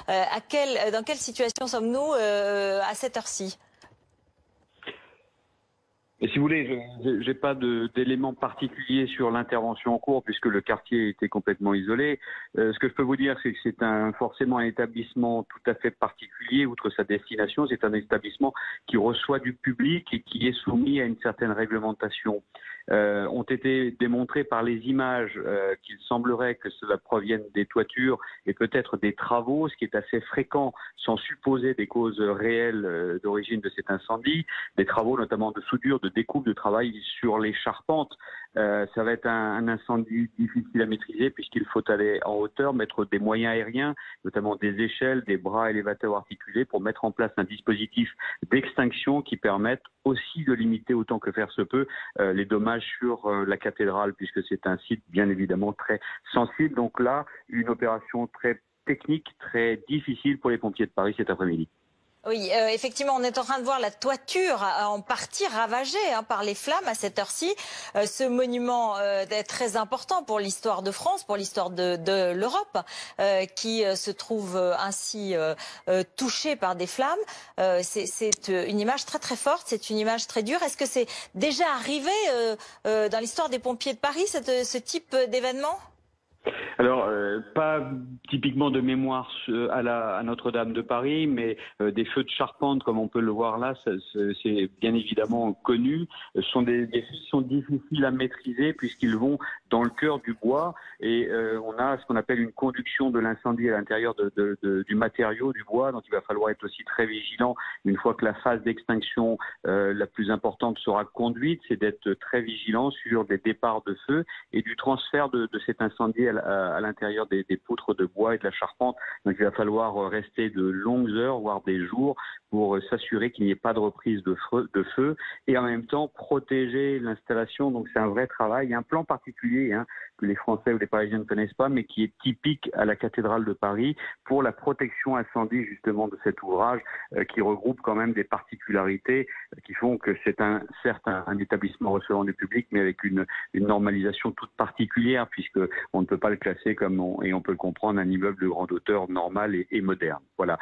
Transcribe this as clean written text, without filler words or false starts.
Dans quelle situation sommes-nous à cette heure-ci? Et si vous voulez, je n'ai pas d'éléments particuliers sur l'intervention en cours puisque le quartier était complètement isolé. Ce que je peux vous dire, c'est que c'est forcément un établissement tout à fait particulier, outre sa destination. C'est un établissement qui reçoit du public et qui est soumis à une certaine réglementation. Ont été démontrés par les images qu'il semblerait que cela provienne des toitures et peut-être des travaux, ce qui est assez fréquent sans supposer des causes réelles d'origine de cet incendie, des travaux notamment de soudure, de découpe, de travail sur les charpentes. Ça va être un incendie difficile à maîtriser puisqu'il faut aller en hauteur, mettre des moyens aériens, notamment des échelles, des bras élévateurs articulés pour mettre en place un dispositif d'extinction qui permette aussi de limiter autant que faire se peut les dommages sur la cathédrale puisque c'est un site bien évidemment très sensible. Donc là, une opération très technique, très difficile pour les pompiers de Paris cet après-midi. Oui, effectivement, on est en train de voir la toiture en partie ravagée par les flammes à cette heure-ci. Ce monument est très important pour l'histoire de France, pour l'histoire de l'Europe, qui se trouve ainsi touché par des flammes. C'est une image très très forte, c'est une image très dure. Est-ce que c'est déjà arrivé dans l'histoire des pompiers de Paris, ce type d'événement ? Alors, pas typiquement de mémoire à Notre-Dame de Paris, mais des feux de charpente, comme on peut le voir là, c'est bien évidemment connu. Ce sont des feux qui sont difficiles à maîtriser puisqu'ils vont dans le cœur du bois et on a ce qu'on appelle une conduction de l'incendie à l'intérieur du matériau, du bois. Donc il va falloir être aussi très vigilant une fois que la phase d'extinction la plus importante sera conduite, c'est d'être très vigilant sur des départs de feu et du transfert de cet incendie à l'intérieur des poutres de bois et de la charpente. Donc il va falloir rester de longues heures, voire des jours, pour s'assurer qu'il n'y ait pas de reprise de feu et en même temps protéger l'installation. Donc c'est un vrai travail. Il y a un plan particulier que les Français ou les Parisiens ne connaissent pas, mais qui est typique à la cathédrale de Paris pour la protection incendie justement de cet ouvrage qui regroupe quand même des particularités qui font que c'est certes un établissement recevant du public, mais avec une normalisation toute particulière puisque on ne peut pas le classer comme et on peut le comprendre un immeuble de grande hauteur normal et moderne. Voilà.